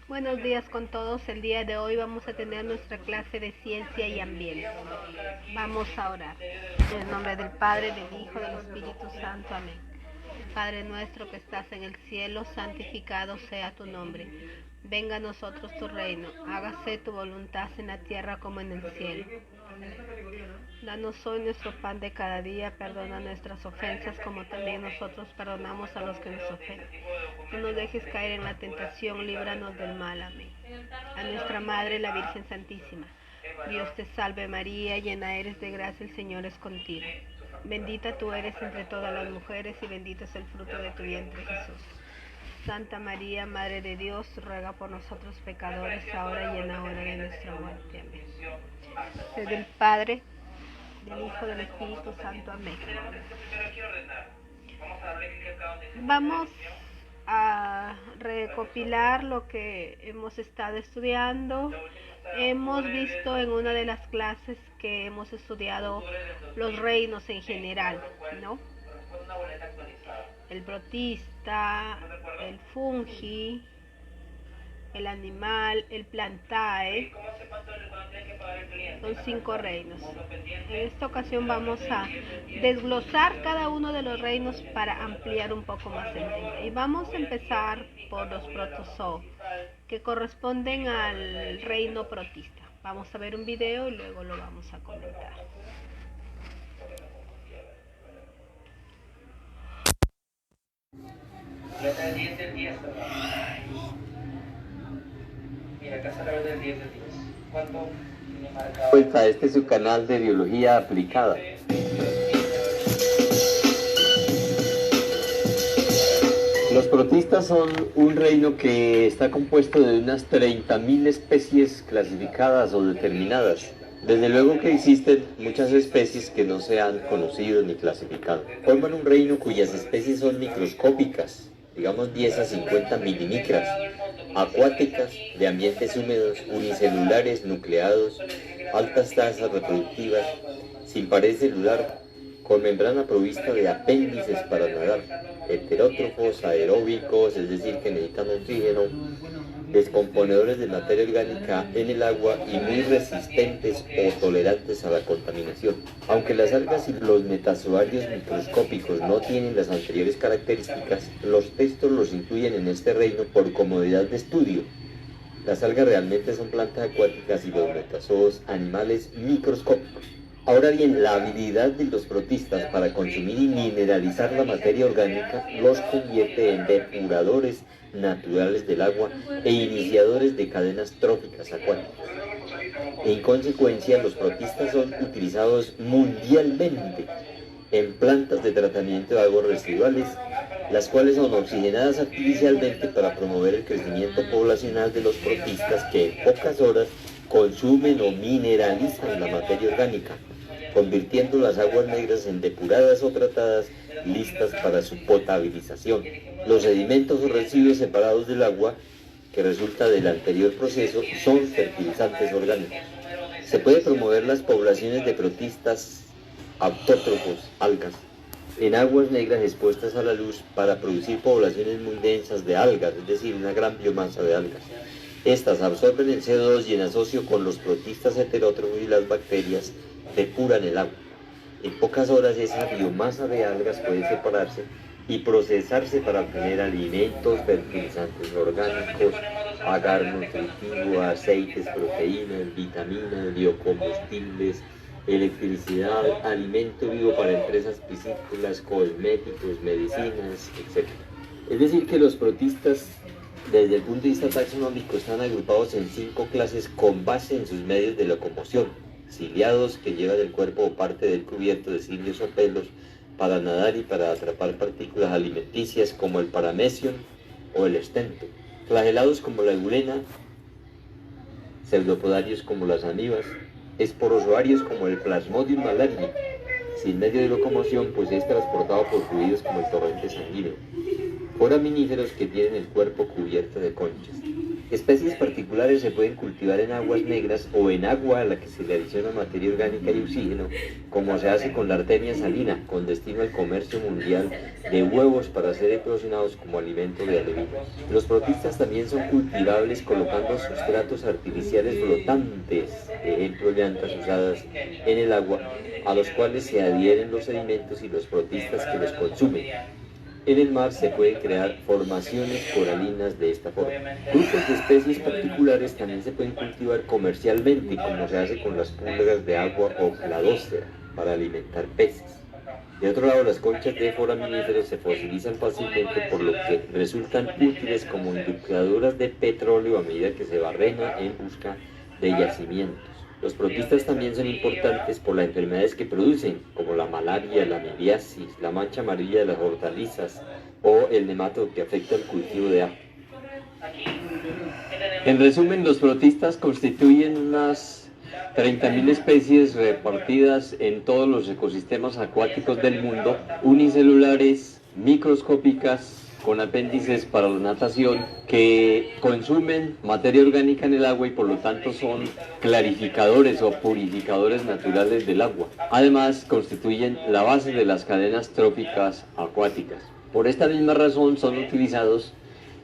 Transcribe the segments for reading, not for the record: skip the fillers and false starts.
Buenos días con todos. El día de hoy vamos a tener nuestra clase de ciencia y ambiente. Vamos a orar. En el nombre del Padre, del Hijo, del Espíritu Santo. Amén. Padre nuestro que estás en el cielo, santificado sea tu nombre. Venga a nosotros tu reino. Hágase tu voluntad en la tierra como en el cielo. Danos hoy nuestro pan de cada día, perdona nuestras ofensas como también nosotros perdonamos a los que nos ofenden. No nos dejes caer en la tentación, líbranos del mal. Amén. A nuestra Madre, la Virgen Santísima. Dios te salve María, llena eres de gracia, el Señor es contigo. Bendita tú eres entre todas las mujeres y bendito es el fruto de tu vientre, Jesús. Santa María, Madre de Dios, ruega por nosotros pecadores, ahora y en la hora de nuestra muerte. Amén. Desde el Padre, del Hijo, del Espíritu Santo. Amén. Vamos a recopilar lo que hemos estado estudiando. Hemos visto en una de las clases que hemos estudiado los reinos en general, ¿no? El protista, el fungi, el animal, el plantae. Son 5 reinos. En esta ocasión vamos a desglosar cada uno de los reinos para ampliar un poco más el tema. Y vamos a empezar por los protozoo, que corresponden al reino protista. Vamos a ver un video y luego lo vamos a comentar. Letra del 10 del 10, ¿verdad? Mira, acá está la letra del 10 del 10. ¿Cuánto tiene marcado? Vuelta, este es su canal de biología aplicada. Los protistas son un reino que está compuesto de unas 30.000 especies clasificadas o determinadas. Desde luego que existen muchas especies que no se han conocido ni clasificado. Forman un reino cuyas especies son microscópicas, digamos 10 a 50 milimicras, acuáticas, de ambientes húmedos, unicelulares, nucleados, altas tasas reproductivas, sin pared celular, con membrana provista de apéndices para nadar, heterótrofos, aeróbicos, es decir, que necesitan oxígeno, descomponedores de materia orgánica en el agua y muy resistentes o tolerantes a la contaminación. Aunque las algas y los metazoarios microscópicos no tienen las anteriores características, los textos los incluyen en este reino por comodidad de estudio. Las algas realmente son plantas acuáticas y los metazoos animales microscópicos. Ahora bien, la habilidad de los protistas para consumir y mineralizar la materia orgánica los convierte en depuradores naturales del agua e iniciadores de cadenas tróficas acuáticas. En consecuencia, los protistas son utilizados mundialmente en plantas de tratamiento de aguas residuales, las cuales son oxigenadas artificialmente para promover el crecimiento poblacional de los protistas que en pocas horas consumen o mineralizan la materia orgánica, convirtiendo las aguas negras en depuradas o tratadas listas para su potabilización. Los sedimentos o residuos separados del agua que resulta del anterior proceso son fertilizantes orgánicos. Se puede promover las poblaciones de protistas autótrofos, algas, en aguas negras expuestas a la luz para producir poblaciones muy densas de algas, es decir, una gran biomasa de algas. Estas absorben el CO2 y en asocio con los protistas heterótrofos y las bacterias depuran el agua. En pocas horas esa biomasa de algas puede separarse y procesarse para obtener alimentos, fertilizantes orgánicos, agar nutritivo, aceites, proteínas, vitaminas, biocombustibles, electricidad, alimento vivo para empresas piscícolas, cosméticos, medicinas, etc. Es decir que los protistas, desde el punto de vista taxonómico, están agrupados en 5 clases con base en sus medios de locomoción: ciliados, que llevan el cuerpo o parte del cubierto de cilios o pelos para nadar y para atrapar partículas alimenticias, como el paramecion o el estento; flagelados como la eulena; pseudopodarios como las amibas; esporozoarios como el plasmodium malariae, sin medio de locomoción pues es transportado por fluidos como el torrente sanguíneo; foraminíferos, que tienen el cuerpo cubierto de conchas. Especies particulares se pueden cultivar en aguas negras o en agua a la que se le adiciona materia orgánica y oxígeno, como se hace con la Artemia salina, con destino al comercio mundial de huevos para ser eclosionados como alimento de alevinos. Los protistas también son cultivables colocando sustratos artificiales flotantes, ejemplo llantas usadas en el agua, a los cuales se adhieren los sedimentos y los protistas que los consumen. En el mar se pueden crear formaciones coralinas de esta forma. Grupos de especies particulares también se pueden cultivar comercialmente, como se hace con las pulgas de agua o cladócera, para alimentar peces. De otro lado, las conchas de foraminíferos se fosilizan fácilmente, por lo que resultan útiles como indicadores de petróleo a medida que se barrena en busca de yacimientos. Los protistas también son importantes por las enfermedades que producen, como la malaria, la miriasis, la mancha amarilla de las hortalizas o el nematodo que afecta el cultivo de ajo. En resumen, los protistas constituyen unas 30.000 especies repartidas en todos los ecosistemas acuáticos del mundo, unicelulares, microscópicas, con apéndices para la natación, que consumen materia orgánica en el agua y por lo tanto son clarificadores o purificadores naturales del agua. Además, constituyen la base de las cadenas tróficas acuáticas. Por esta misma razón son utilizados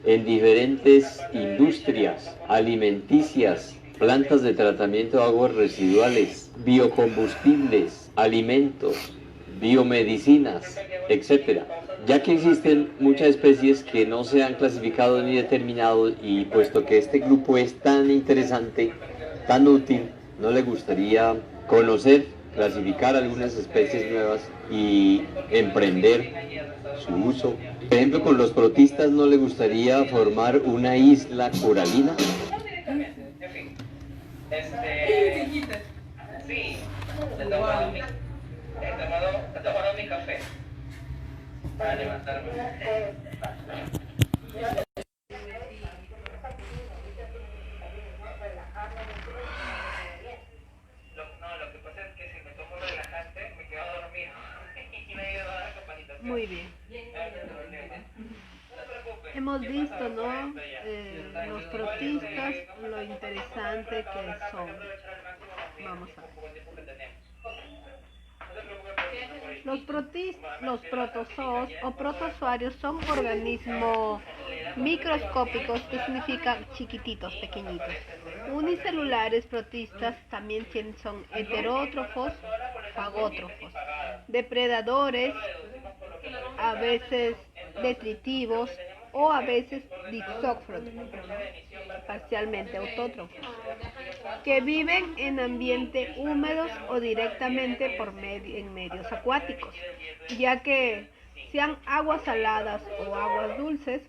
en diferentes industrias alimenticias, plantas de tratamiento de aguas residuales, biocombustibles, alimentos, biomedicinas, etc. Ya que existen muchas especies que no se han clasificado ni determinado, y puesto que este grupo es tan interesante, tan útil, ¿no le gustaría conocer, clasificar algunas especies nuevas y emprender su uso? Por ejemplo, con los protistas, ¿no le gustaría formar una isla coralina? Sí, he tomado mi café para levantarme. Lo que pasa es que si me tomo relajante me quedo dormido y me ayuda a dar capanitas. Muy bien. Hemos visto, ¿no? Los protistas, lo interesante que son. Vamos a ver. Los protozoos o protozoarios son organismos microscópicos, que significa chiquititos, pequeñitos. Unicelulares protistas también son heterótrofos, fagótrofos, depredadores, a veces detritivos o a veces dixófrotos, parcialmente autótrofos, que viven en ambientes húmedos o directamente en medios acuáticos, ya que sean aguas saladas o aguas dulces,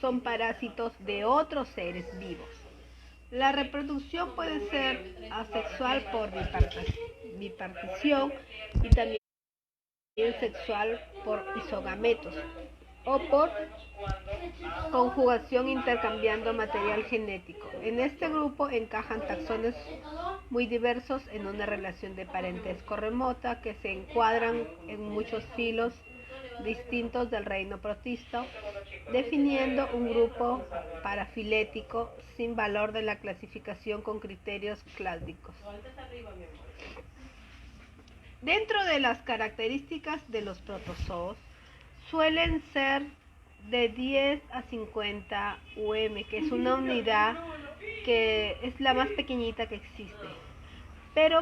son parásitos de otros seres vivos. La reproducción puede ser asexual por bipartición y también sexual por isogametos o por conjugación intercambiando material genético. En este grupo encajan taxones muy diversos en una relación de parentesco remota, que se encuadran en muchos filos distintos del reino protista, definiendo un grupo parafilético sin valor de la clasificación con criterios clásicos. Dentro de las características de los protozoos, suelen ser de 10 a 50 que es una unidad que es la más pequeñita que existe, pero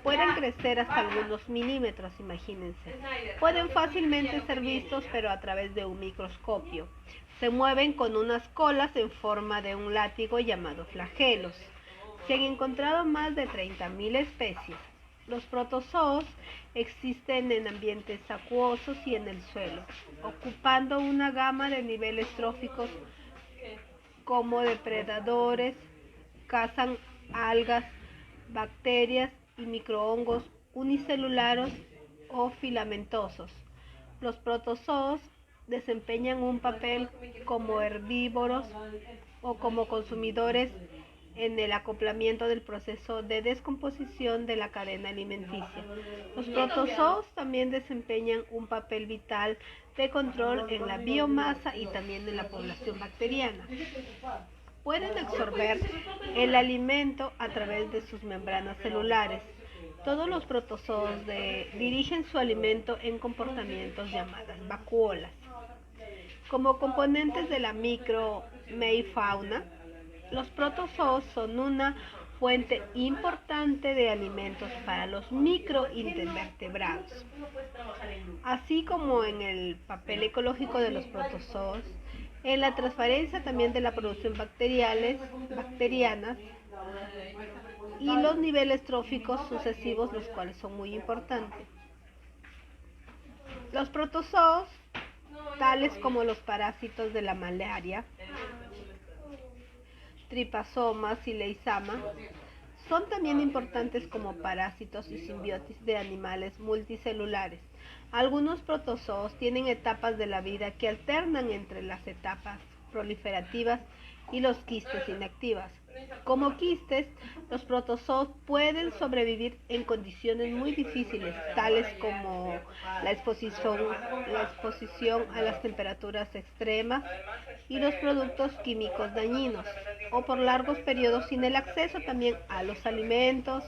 pueden crecer hasta algunos milímetros, imagínense. Pueden fácilmente ser vistos, pero a través de un microscopio. Se mueven con unas colas en forma de un látigo llamado flagelos. Se han encontrado más de 30.000 especies. Los protozoos existen en ambientes acuosos y en el suelo, ocupando una gama de niveles tróficos como depredadores, cazan algas, bacterias y microhongos unicelulares o filamentosos. Los protozoos desempeñan un papel como herbívoros o como consumidores en el acoplamiento del proceso de descomposición de la cadena alimenticia. Los protozoos también desempeñan un papel vital de control en la biomasa y también en la población bacteriana. pueden absorber el alimento a través de sus membranas celulares. Todos los protozoos dirigen su alimento en comportamientos llamadas vacuolas. Como componentes de la micro-meifauna, los protozoos son una fuente importante de alimentos para los microinvertebrados. Así como en el papel ecológico de los protozoos, en la transferencia también de la producción bacteriana y los niveles tróficos sucesivos, los cuales son muy importantes. Los protozoos, tales como los parásitos de la malaria, tripasomas y leishama, son también importantes como parásitos y simbiontes de animales multicelulares. Algunos protozoos tienen etapas de la vida que alternan entre las etapas proliferativas y los quistes inactivas. Como quistes, los protozoos pueden sobrevivir en condiciones muy difíciles, tales como la exposición a las temperaturas extremas y los productos químicos dañinos, o por largos periodos sin el acceso también a los alimentos,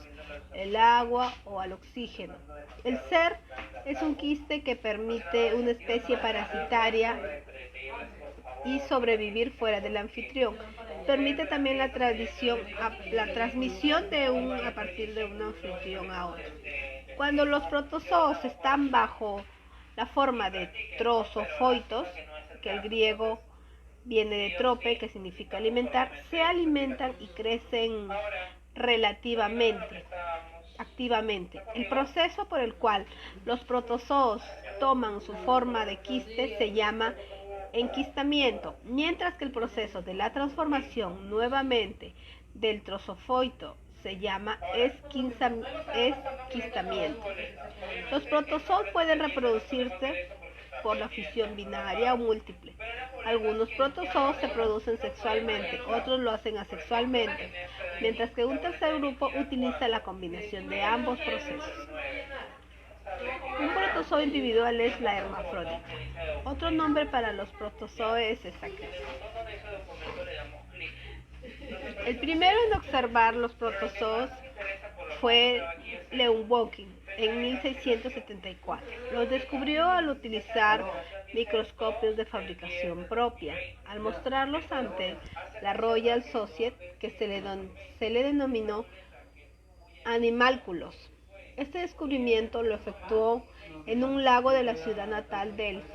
el agua o al oxígeno. El ser es un quiste que permite una especie parasitaria y sobrevivir fuera del anfitrión. Permite también la transmisión a partir de un anfitrión a otro. Cuando los protozoos están bajo la forma de trozofoitos, que el griego viene de trope, que significa alimentar, se alimentan y crecen activamente. El proceso por el cual los protozoos toman su forma de quiste se llama enquistamiento, mientras que el proceso de la transformación nuevamente del trozofoito se llama esquistamiento. Los protozoos pueden reproducirse por la fisión binaria o múltiple. Algunos protozoos se producen sexualmente, otros lo hacen asexualmente, mientras que un tercer grupo utiliza la combinación de ambos procesos. Un protozoo individual es la hermafrodita. Otro nombre para los protozoos es exacencia. El primero en observar los protozoos fue Leuwenhoek en 1674. Los descubrió al utilizar microscopios de fabricación propia. Al mostrarlos ante la Royal Society, que se le denominó animálculos. Este descubrimiento lo efectuó en un lago de la ciudad natal de Delft,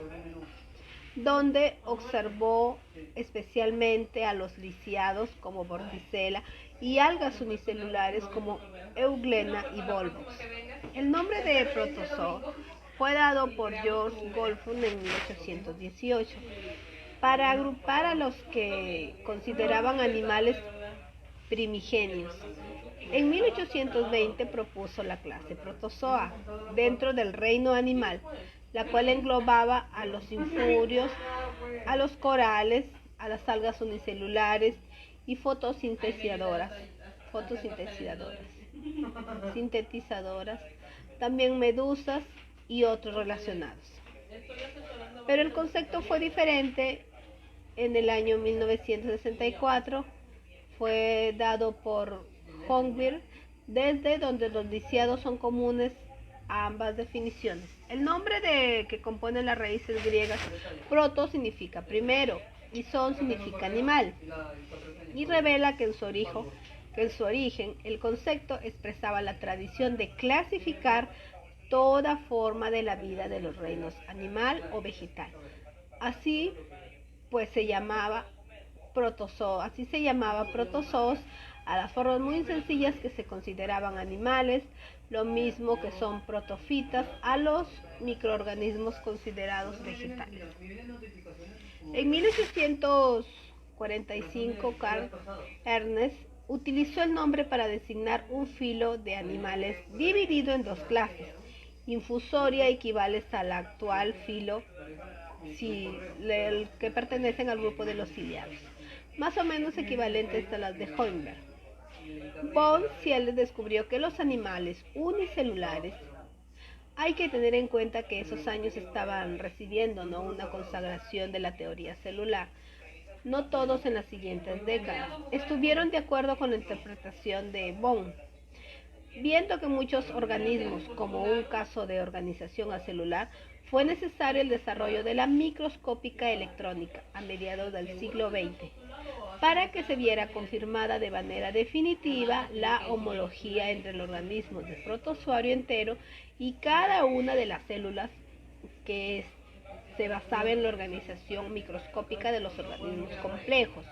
donde observó especialmente a los lisiados como Vorticella y algas unicelulares como Euglena y Volvox. El nombre de protozoo fue dado por George Goldfund en 1818 para agrupar a los que consideraban animales primigenios. En 1820 propuso la clase Protozoa dentro del reino animal, la cual englobaba a los infurios, a los corales, a las algas unicelulares y sintetizadoras, también medusas y otros relacionados. Pero el concepto fue diferente en el año 1964, fue dado por Hongwir, desde donde los lisiados son comunes a ambas definiciones. El nombre que compone las raíces griegas proto significa primero y zoon significa animal, y revela que en su origen el concepto expresaba la tradición de clasificar toda forma de la vida de los reinos animal o vegetal. Así se llamaba protozoos a las formas muy sencillas que se consideraban animales, lo mismo que son protofitas a los microorganismos considerados vegetales. En 1845, Carl Ernst utilizó el nombre para designar un filo de animales dividido en dos clases. Infusoria equivale al actual filo que pertenecen al grupo de los ciliados, más o menos equivalentes a las de Hohenberg. Von Ciel descubrió que los animales unicelulares, hay que tener en cuenta que esos años estaban recibiendo una consagración de la teoría celular, no todos en las siguientes décadas, estuvieron de acuerdo con la interpretación de Bohm. Viendo que muchos organismos, como un caso de organización acelular, fue necesario el desarrollo de la microscópica electrónica a mediados del siglo XX para que se viera confirmada de manera definitiva la homología entre el organismo del protozoario entero y cada una de las células que se basaba en la organización microscópica de los organismos complejos.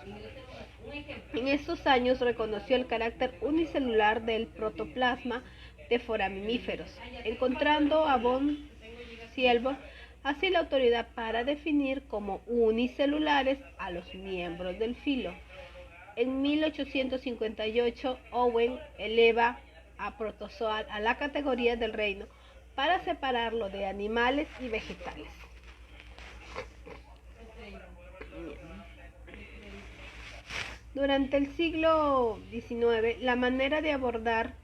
En estos años reconoció el carácter unicelular del protoplasma de foramíferos, encontrando a von Siebold así la autoridad para definir como unicelulares a los miembros del filo. En 1858, Owen eleva a protozoa a la categoría del reino para separarlo de animales y vegetales. Durante el siglo XIX, la manera de abordar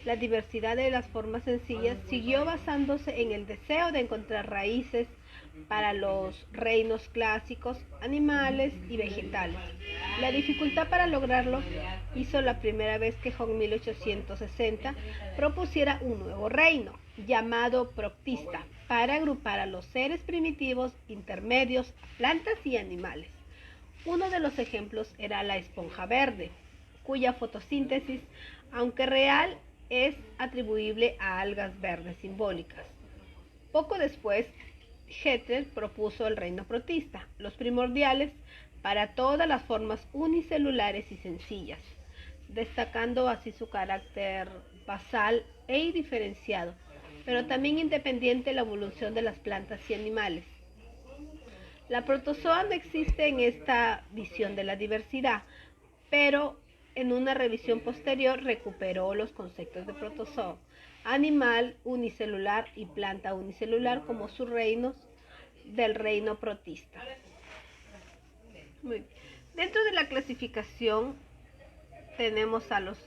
la diversidad de las formas sencillas siguió basándose en el deseo de encontrar raíces para los reinos clásicos, animales y vegetales. La dificultad para lograrlo hizo la primera vez que Hahn en 1860 propusiera un nuevo reino, llamado Protista, para agrupar a los seres primitivos, intermedios, plantas y animales. Uno de los ejemplos era la esponja verde, cuya fotosíntesis, aunque real, es atribuible a algas verdes simbólicas. Poco después, Hethel propuso el reino protista, los primordiales para todas las formas unicelulares y sencillas, destacando así su carácter basal e diferenciado, pero también independiente de la evolución de las plantas y animales. La protozoa no existe en esta visión de la diversidad, pero en una revisión posterior recuperó los conceptos de protozoa, animal unicelular y planta unicelular como sus reinos del reino protista. Muy bien. Dentro de la clasificación tenemos a los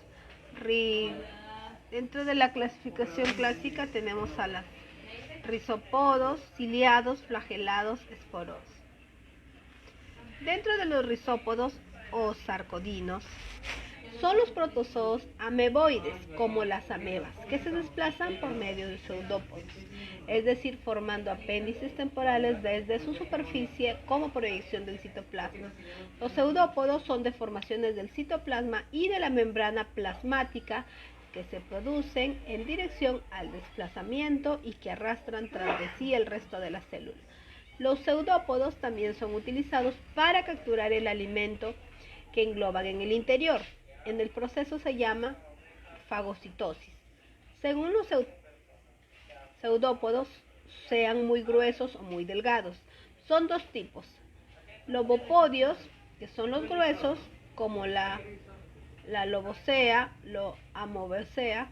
dentro de la clasificación clásica tenemos a los rizópodos, ciliados, flagelados, esporosos. Dentro de los rizópodos o sarcodinos son los protozoos ameboides, como las amebas, que se desplazan por medio de pseudópodos, es decir, formando apéndices temporales desde su superficie como proyección del citoplasma. Los pseudópodos son deformaciones del citoplasma y de la membrana plasmática que se producen en dirección al desplazamiento y que arrastran tras de sí el resto de la célula. Los pseudópodos también son utilizados para capturar el alimento que engloban en el interior. En el proceso se llama fagocitosis. Según los pseudópodos, sean muy gruesos o muy delgados. Son dos tipos: lobopodios, que son los gruesos, como la lobosea, la amobosea,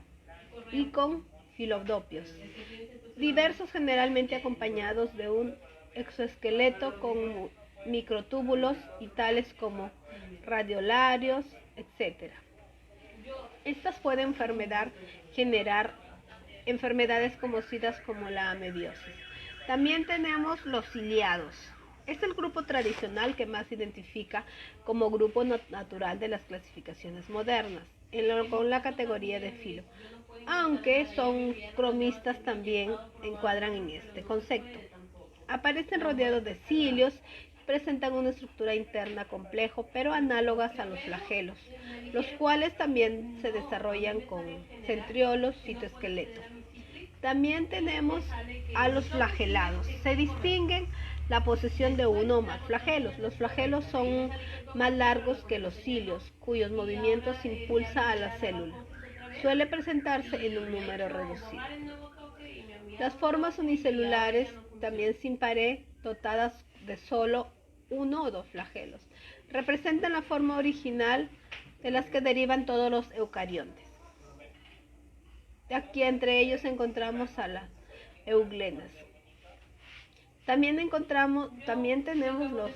y con filodopios, diversos, generalmente acompañados de un exoesqueleto con microtúbulos y tales como radiolarios, etc. Estas pueden generar enfermedades conocidas como la amebiosis. También tenemos los ciliados. Es el grupo tradicional que más se identifica como grupo natural de las clasificaciones modernas, con la categoría de filo, aunque son cromistas también encuadran en este concepto. Aparecen rodeados de cilios, presentan una estructura interna compleja, pero análogas a los flagelos, los cuales también se desarrollan con centriolos, citoesqueleto. También tenemos a los flagelados. Se distinguen la posesión de uno o más flagelos. Los flagelos son más largos que los cilios, cuyos movimientos impulsa a la célula. Suele presentarse en un número reducido. Las formas unicelulares, también sin pared, dotadas de solo uno o dos flagelos, representan la forma original de las que derivan todos los eucariontes. Aquí entre ellos encontramos a las euglenas. También tenemos los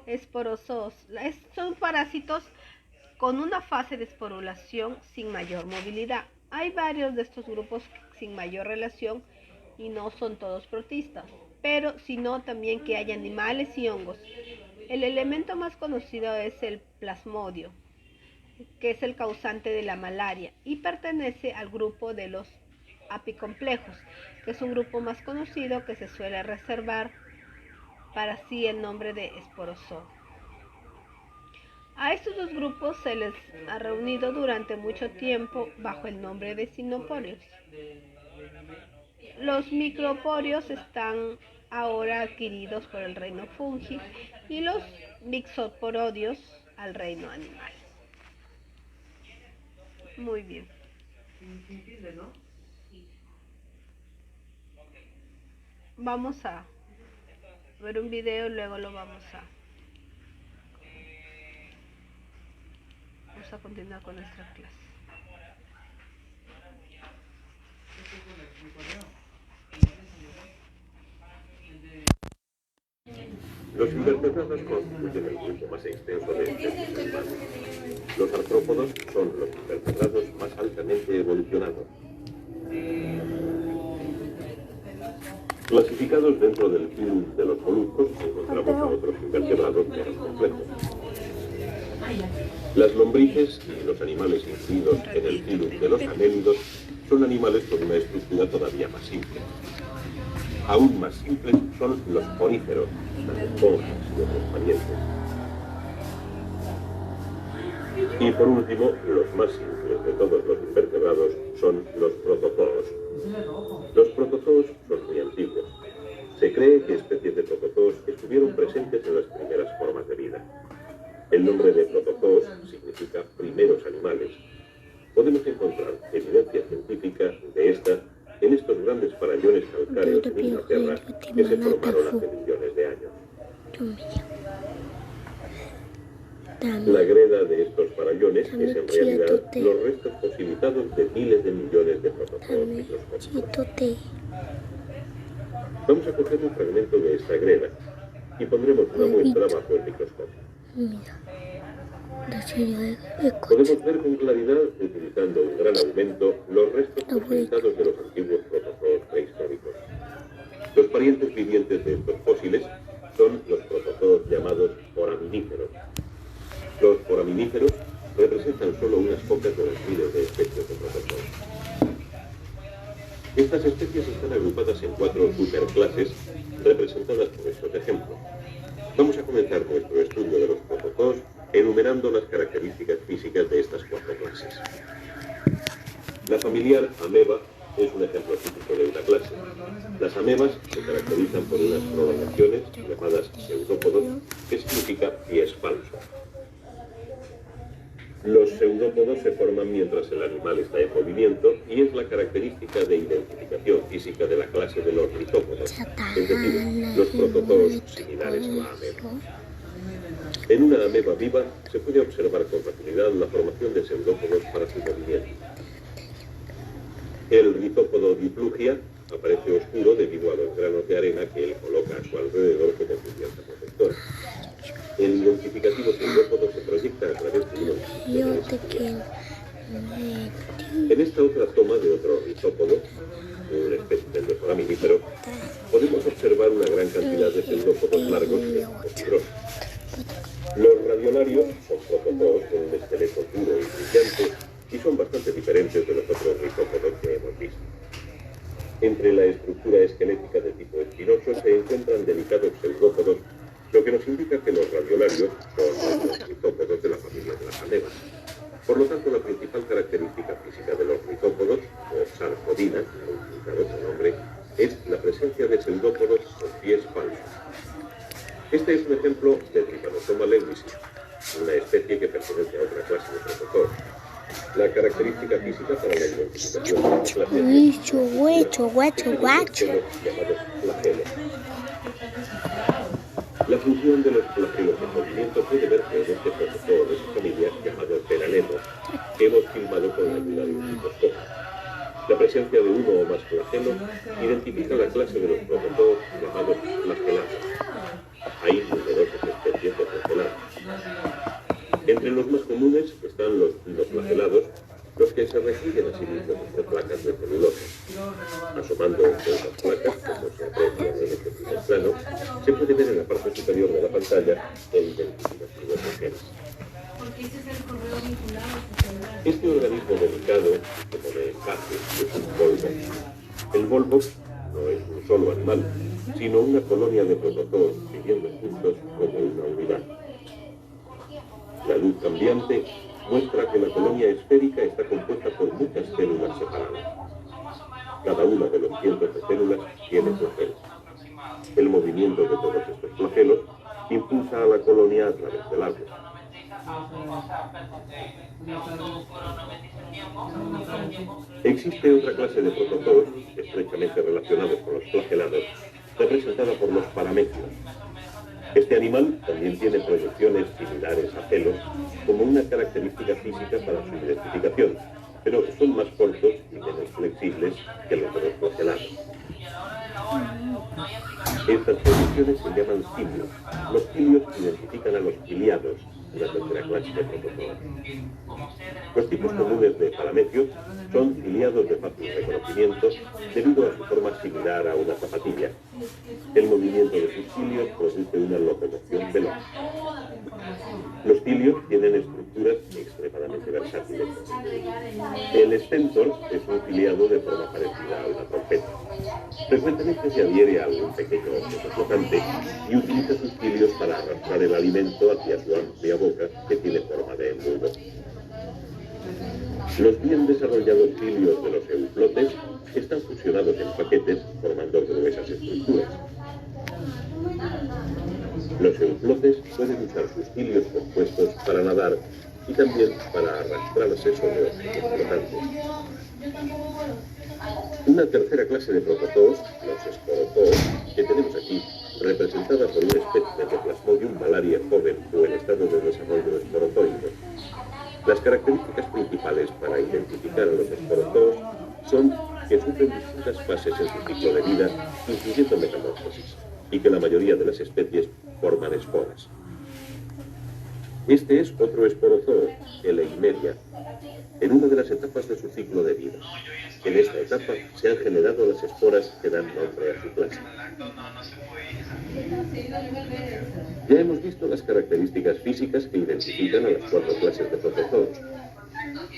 esporozoos. Son parásitos con una fase de esporulación sin mayor movilidad. Hay varios de estos grupos sin mayor relación y no son todos protistas, pero sino también que hay animales y hongos El elemento más conocido es el plasmodio, que es el causante de la malaria y pertenece al grupo de los apicomplejos, que es un grupo más conocido que se suele reservar para sí el nombre de esporozoo. A estos dos grupos se les ha reunido durante mucho tiempo bajo el nombre de cinoporios. Los microporios están ahora adquiridos por el reino fungi y los mixoporodios al reino animal. Muy bien. Vamos a ver un video y luego lo vamos a continuar con nuestra clase. Los invertebrados constituyen el grupo más extenso de especies animales. Los artrópodos son los invertebrados más altamente evolucionados. Clasificados dentro del filum de los moluscos, encontramos a otros invertebrados más complejos. Las lombrices y los animales incluidos en el filum de los anélidos son animales con una estructura todavía más simple. Aún más simples son los poníferos, las esponjas y otros parientes. Y por último, los más simples de todos los invertebrados son los protozoos. Los protozoos son muy antiguos. Se cree que especies de protozoos estuvieron presentes en las primeras formas de vida. El nombre de protozoos significa primeros animales. Podemos encontrar evidencia científica de esta en estos grandes farallones calcáreos en Inglaterra que se formaron hace millones de años. La greda de estos farallones es en realidad los restos fosilizados de miles de millones de protozoos microscópicos. Vamos a coger un fragmento de esta greda y pondremos una muestra bajo el microscopio. Podemos ver con claridad, utilizando un gran aumento, los restos fosilizados de los antiguos protozoos prehistóricos. Los parientes vivientes de estos fósiles son los protozoos llamados foraminíferos. Los foraminíferos representan solo unas pocas de las miles de especies de protozoos. Estas especies están agrupadas en 4 superclases, representadas por estos ejemplos. Vamos a comenzar nuestro estudio de los protozoos enumerando las características físicas de estas 4 clases. La familiar ameba es un ejemplo típico de una clase. Las amebas se caracterizan por unas prolongaciones llamadas pseudópodos, que significa pies falsos. Los pseudópodos se forman mientras el animal está en movimiento y es la característica de identificación física de la clase de los litópodos, es decir, los protozoos similares a la ameba. En una ameba viva se puede observar con facilidad la formación de pseudópodos para su movimiento. El ritópodo diplugia aparece oscuro debido a los granos de arena que él coloca a su alrededor como cubierta protectora. El identificativo pseudópodo se proyecta a través de unos. En esta otra toma de otro ritópodo, una especie de foraminífero, podemos observar una gran cantidad de pseudópodos largos y fibrosos. Los radiolarios son protozoos con un esqueleto duro y brillante y son bastante diferentes de los otros ritópodos que hemos visto. Entre la estructura esquelética de tipo espinoso se encuentran delicados pseudópodos, lo que nos indica que los radiolarios son los ritópodos de la familia de las amebas. Por lo tanto, la principal característica física de los ritópodos, o sarcodina, que ha utilizado ese nombre, es la presencia de pseudópodos con pies falsos. Este es un ejemplo de Trypanosoma lewisi, una especie que pertenece a otra clase de protozoos. La característica física para la identificación de esta clase es llamados flagelos. La función de los flagelos en movimiento puede verse en este protozoo de su familia llamado Peranemo, que hemos filmado con la ayuda de un microscopio. La presencia de uno o más flagelos identifica la clase de los protozoos llamados flagelados. Hay numerosas especies de flagelados. Entre los más comunes están los flagelados, los que se refieren a sí mismos entre placas de celulosa. Asomando entre esas placas, como se aprecia en este primer plano, se puede ver en la parte superior de la pantalla el identificativo de genes. Este organismo delicado, como de encaje, es un volvo. El volvo no es un solo animal, sino una colonia de protozoos viviendo juntos como una unidad. La luz cambiante muestra que la colonia esférica está compuesta por muchas células separadas. Cada una de los cientos de células tiene flagelos. El movimiento de todos estos flagelos impulsa a la colonia a través del agua. Existe otra clase de protozoos estrechamente relacionados con los flagelados, representada por los paramécidos. Este animal también tiene proyecciones similares a pelos como una característica física para su identificación, pero son más cortos y menos flexibles que los de los flagelados. Estas proyecciones se llaman cilios. Los cilios identifican a los ciliados, una tercera clase de protozoos. Los tipos comunes de paramecios son ciliados de fácil reconocimiento debido a su forma similar a una zapatilla. El movimiento de sus cilios produce una locomoción veloz. Los cilios tienen estructuras extremadamente versátiles. El stentor es un ciliado de forma parecida a una trompeta. Frecuentemente se adhiere a algún pequeño objeto flotante y utiliza sus cilios para arrastrar el alimento hacia su amplia boca que tiene forma de embudo. Los bien desarrollados cilios de los euflotes están fusionados en paquetes formando gruesas estructuras. Los euflotes pueden usar sus cilios compuestos para nadar y también para arrastrarse sobre objetos flotantes. Una tercera clase de protozoos, los esporozoos, que tenemos aquí, representada por un espécimen de Plasmodium malaria joven o en estado de desarrollo esporozoide. Las características principales para identificar a los esporozoos son que sufren distintas fases en su ciclo de vida, incluyendo metamorfosis, y que la mayoría de las especies forman esporas. Este es otro esporozoo, el Eimeria, en una de las etapas de su ciclo de vida. En esta etapa se han generado las esporas que dan nombre a su clase. Ya hemos visto las características físicas que identifican a las cuatro clases de protozoos.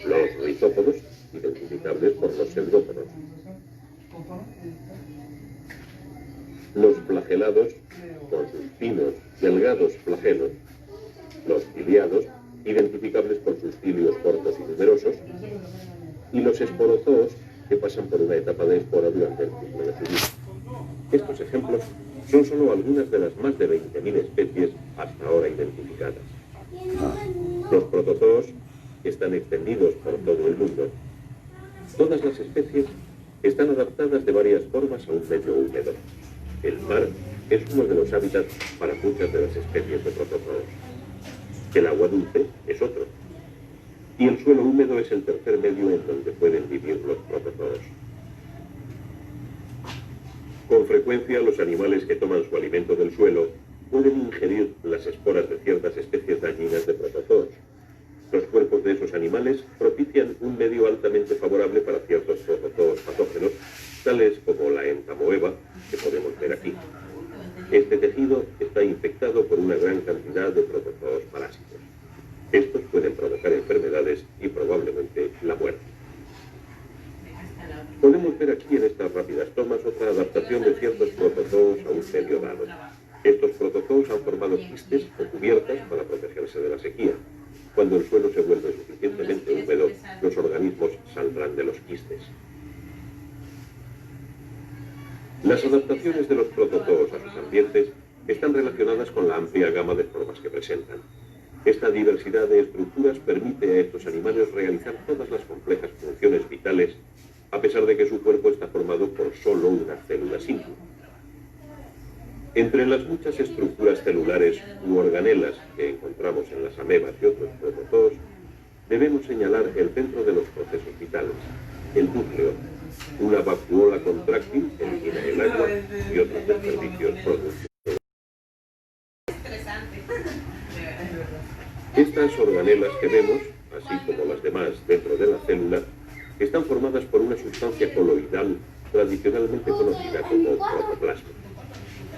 Los rizópodos, identificables por los pseudópodos. Los flagelados, con sus finos, delgados flagelos. Los ciliados, identificables por sus cilios cortos y numerosos. Y los esporozoos, que pasan por una etapa de espora durante el ciclo de su vida. Estos ejemplos son solo algunas de las más de 20.000 especies hasta ahora identificadas. Los protozoos están extendidos por todo el mundo. Todas las especies están adaptadas de varias formas a un medio húmedo. El mar es uno de los hábitats para muchas de las especies de protozoos. El agua dulce es otro. Y el suelo húmedo es el tercer medio en donde pueden vivir los protozoos. Con frecuencia, los animales que toman su alimento del suelo pueden ingerir las esporas de ciertas especies dañinas de protozoos. Los cuerpos de esos animales propician un medio altamente favorable para ciertos protozoos patógenos, tales como la entamoeba, que podemos ver aquí. Este tejido está infectado por una gran cantidad de protozoos parásitos. Estos pueden provocar enfermedades y probablemente la muerte. Podemos ver aquí en estas rápidas tomas otra adaptación de ciertos protozoos a un medio dado. Estos protozoos han formado quistes o cubiertas para protegerse de la sequía. Cuando el suelo se vuelve suficientemente húmedo, los organismos saldrán de los quistes. Las adaptaciones de los protozoos a sus ambientes están relacionadas con la amplia gama de formas que presentan. Esta diversidad de estructuras permite a estos animales realizar todas las complejas funciones vitales, a pesar de que su cuerpo está formado por solo una célula simple. Entre las muchas estructuras celulares u organelas que encontramos en las amebas y otros protozoos, debemos señalar el centro de los procesos vitales, el núcleo. Una vacuola contráctil elimina el agua y otros desperdicios producen. Estas organelas que vemos, así como las demás dentro de la célula, están formadas por una sustancia coloidal tradicionalmente conocida como protoplasma.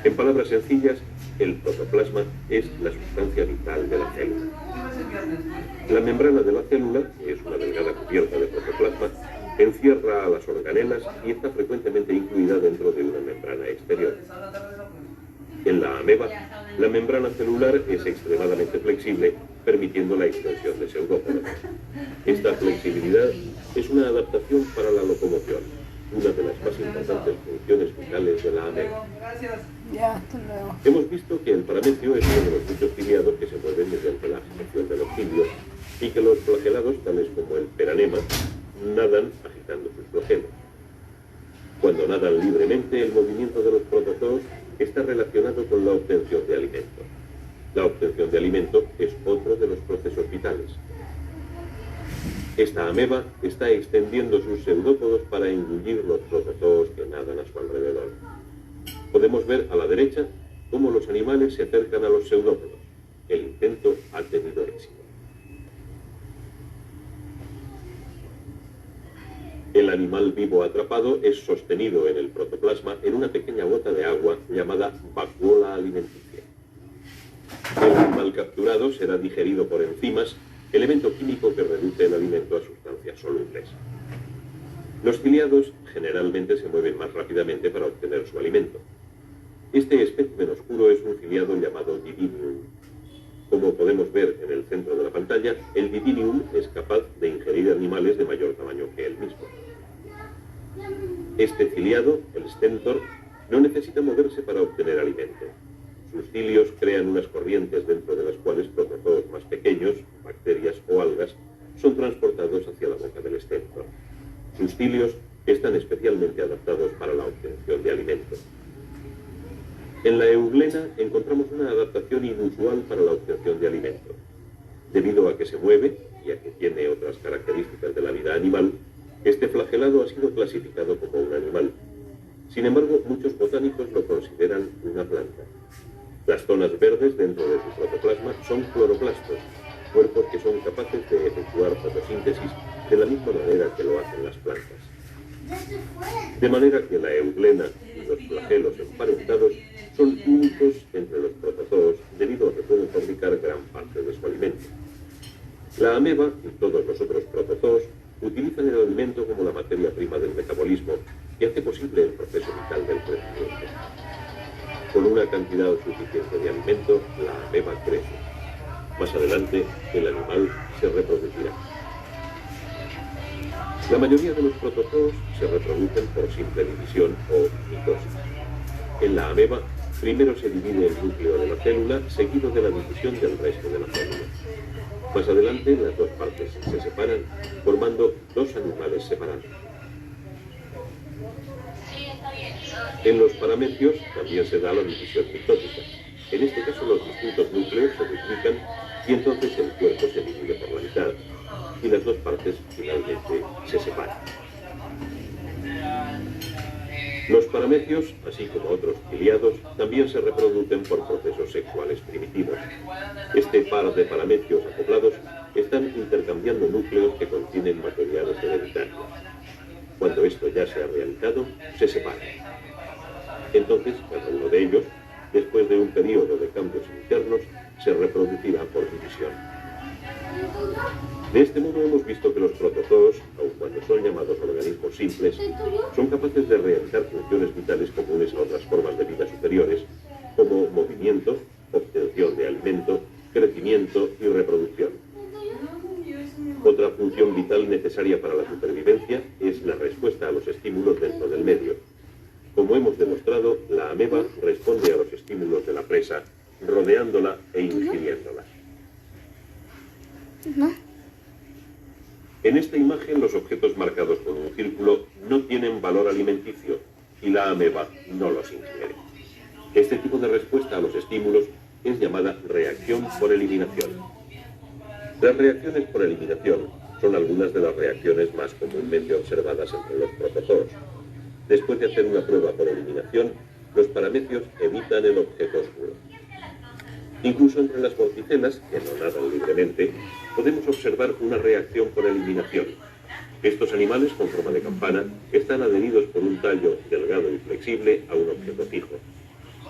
En palabras sencillas, el protoplasma es la sustancia vital de la célula. La membrana de la célula, que es una delgada cubierta de protoplasma, encierra a las organelas y está frecuentemente incluida dentro de una membrana exterior. En la ameba, la membrana celular es extremadamente flexible, permitiendo la extensión de pseudópodos. Esta flexibilidad es una adaptación para la locomoción, una de las más importantes funciones vitales de la ameba. Hemos visto que el parametrio es uno de los muchos ciliados que se mueven mediante la agitación de los cilios y que los flagelados, tales como el peranema, nadan agitando sus flagelos. Cuando nadan libremente, el movimiento de los protozoos está relacionado con la obtención de alimento. La obtención de alimento es otro de los procesos vitales. Esta ameba está extendiendo sus pseudópodos para engullir los protozoos que nadan a su alrededor. Podemos ver a la derecha cómo los animales se acercan a los pseudópodos. El intento ha tenido éxito. El animal vivo atrapado es sostenido en el protoplasma en una pequeña gota de agua llamada vacuola alimenticia. El animal capturado será digerido por enzimas, elemento químico que reduce el alimento a sustancias solubles. Los ciliados generalmente se mueven más rápidamente para obtener su alimento. Este espécimen oscuro es un ciliado llamado Didinium. Como podemos ver en el centro de la pantalla, el Didinium es capaz de ingerir animales de mayor tamaño que él mismo. Este ciliado, el stentor, no necesita moverse para obtener alimento. Sus cilios crean unas corrientes dentro de las cuales protozoos más pequeños, bacterias o algas, son transportados hacia la boca del stentor. Sus cilios están especialmente adaptados para la obtención de alimento. En la euglena encontramos una adaptación inusual para la obtención de alimento. Debido a que se mueve y a que tiene otras características de la vida animal, este flagelado ha sido clasificado como un animal. Sin embargo, muchos botánicos lo consideran una planta. Las zonas verdes dentro de su protoplasma son cloroplastos, cuerpos que son capaces de efectuar fotosíntesis de la misma manera que lo hacen las plantas. De manera que la euglena y los flagelos emparentados son únicos entre los protozoos debido a que pueden fabricar gran parte de su alimento. La ameba y todos los otros protozoos utilizan el alimento como la materia prima del metabolismo que hace posible el proceso vital del crecimiento. Con una cantidad suficiente de alimento, la ameba crece. Más adelante, el animal se reproducirá. La mayoría de los protozoos se reproducen por simple división o mitosis. En la ameba, primero se divide el núcleo de la célula, seguido de la división del resto de la célula. Más adelante, las dos partes se separan, formando dos animales separados. En los parametrios también se da la división mitótica. En este caso, los distintos núcleos se duplican y entonces el cuerpo se divide por la mitad y las dos partes finalmente se separan. Los parametrios, así como otros ciliados, también se reproducen por procesos sexuales primitivos. Este par de parametrios acoplados están intercambiando núcleos que contienen materiales hereditarios. Cuando esto ya se ha realizado, se separan. Entonces, cada uno de ellos, después de un periodo de cambios internos, se reproducirá por división. De este modo hemos visto que los protozoos, aun cuando son llamados organismos simples, son capaces de realizar funciones vitales comunes a otras formas de vida superiores, como movimiento, obtención de alimento, crecimiento y reproducción. Otra función vital necesaria para la supervivencia es la respuesta a los estímulos dentro del medio. Como hemos demostrado, la ameba responde a los estímulos de la presa, rodeándola e ingiriéndola. En esta imagen, los objetos marcados con un círculo no tienen valor alimenticio y la ameba no los ingiere. Este tipo de respuesta a los estímulos es llamada reacción por eliminación. Las reacciones por eliminación son algunas de las reacciones más comúnmente observadas entre los protozoos. Después de hacer una prueba por eliminación, los parametrios evitan el objeto oscuro. Incluso entre las morticelas, que no nadan libremente, podemos observar una reacción por eliminación. Estos animales, con forma de campana, están adheridos por un tallo delgado y flexible a un objeto fijo.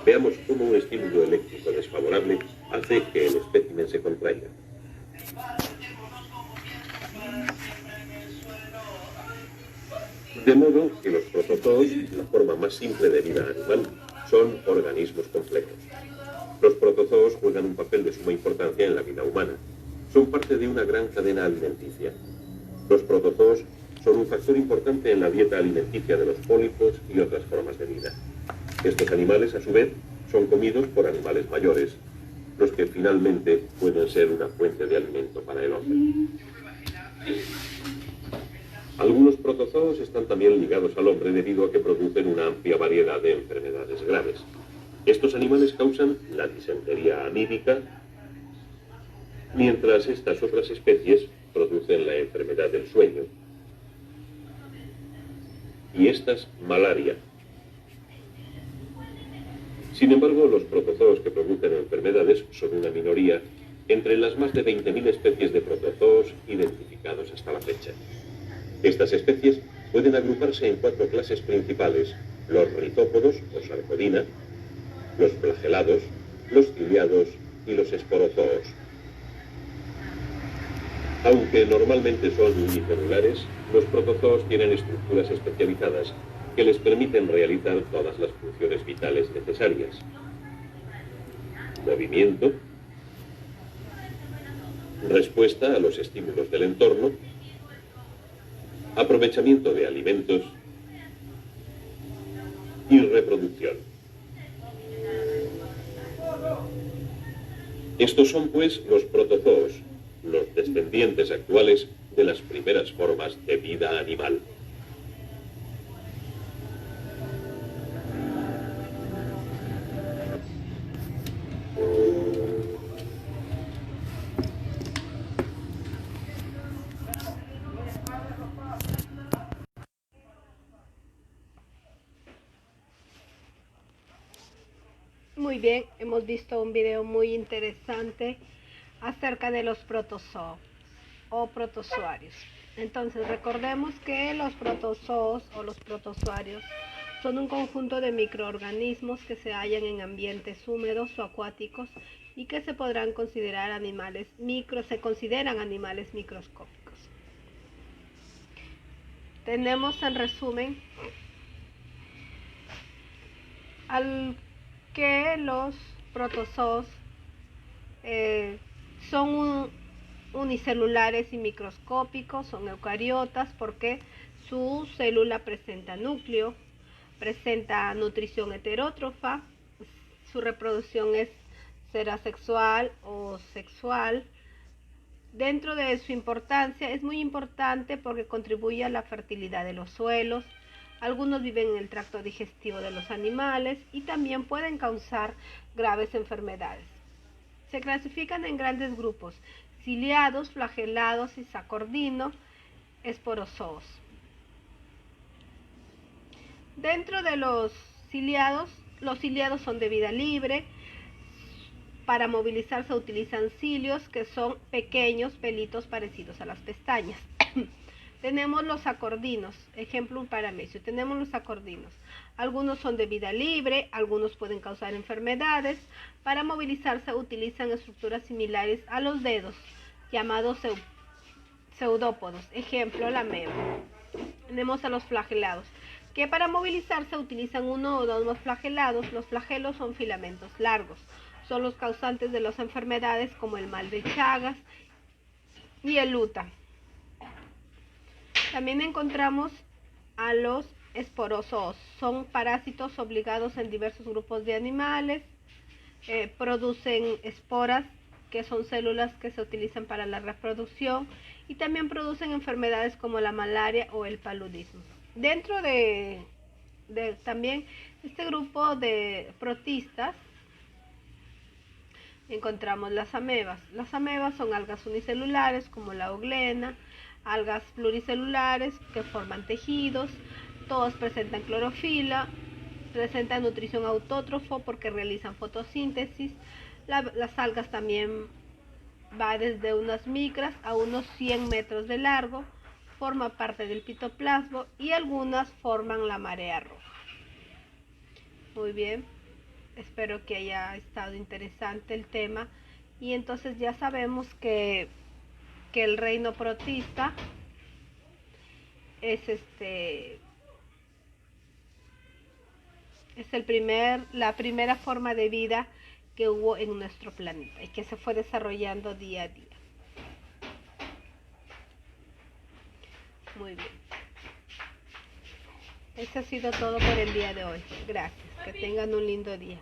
Veamos cómo un estímulo eléctrico desfavorable hace que el espécimen se contraiga. De modo que los protozoos, la forma más simple de vida animal, son organismos complejos. Los protozoos juegan un papel de suma importancia en la vida humana. Son parte de una gran cadena alimenticia. Los protozoos son un factor importante en la dieta alimenticia de los pólipos y otras formas de vida. Estos animales, a su vez, son comidos por animales mayores, los que finalmente pueden ser una fuente de alimento para el hombre. Algunos protozoos están también ligados al hombre debido a que producen una amplia variedad de enfermedades graves. Estos animales causan la disentería amíbica, mientras estas otras especies producen la enfermedad del sueño. Y estas, malaria. Sin embargo, los protozoos que producen enfermedades son una minoría entre las más de 20.000 especies de protozoos identificados hasta la fecha. Estas especies pueden agruparse en 4 clases principales: los rizópodos o sarcodina, los flagelados, los ciliados y los esporozoos. Aunque normalmente son unicelulares, los protozoos tienen estructuras especializadas que les permiten realizar todas las funciones vitales necesarias: movimiento, respuesta a los estímulos del entorno, aprovechamiento de alimentos y reproducción. Estos son, pues, los protozoos, los descendientes actuales de las primeras formas de vida animal. Muy bien, hemos visto un video muy interesante acerca de los protozoos o protozoarios. Entonces, recordemos que los protozoos o los protozoarios son un conjunto de microorganismos que se hallan en ambientes húmedos o acuáticos y que se podrán considerar se consideran animales microscópicos. Tenemos en resumen que los protozoos son unicelulares y microscópicos, son eucariotas porque su célula presenta núcleo, presenta nutrición heterótrofa, su reproducción será sexual o sexual. Dentro de su importancia, es muy importante porque contribuye a la fertilidad de los suelos. Algunos viven en el tracto digestivo de los animales y también pueden causar graves enfermedades. Se clasifican en grandes grupos: ciliados, flagelados y sacordino, esporozoos. Dentro de los ciliados son de vida libre. Para movilizarse utilizan cilios, que son pequeños pelitos parecidos a las pestañas. Tenemos los acordinos, ejemplo un paramecio. Tenemos los acordinos. Algunos son de vida libre, algunos pueden causar enfermedades. Para movilizarse utilizan estructuras similares a los dedos, llamados pseudópodos, ejemplo la ameba. Tenemos a los flagelados, que para movilizarse utilizan uno o dos flagelados. Los flagelos son filamentos largos. Son los causantes de las enfermedades como el mal de Chagas y el luta. También encontramos a los esporozoos. Son parásitos obligados en diversos grupos de animales. Producen esporas, que son células que se utilizan para la reproducción, y también producen enfermedades como la malaria o el paludismo. Dentro de también este grupo de protistas encontramos las amebas. Las amebas son algas unicelulares como la euglena, algas pluricelulares que forman tejidos. Todas presentan clorofila, presentan nutrición autótrofo porque realizan fotosíntesis. Las algas también va desde unas micras a unos 100 metros de largo, forma parte del fitoplasma y algunas forman la marea roja. Muy bien. Espero que haya estado interesante el tema. Y entonces ya sabemos que el reino protista es la primera forma de vida que hubo en nuestro planeta y que se fue desarrollando día a día. Muy bien. Eso ha sido todo por el día de hoy. Gracias. Que tengan un lindo día.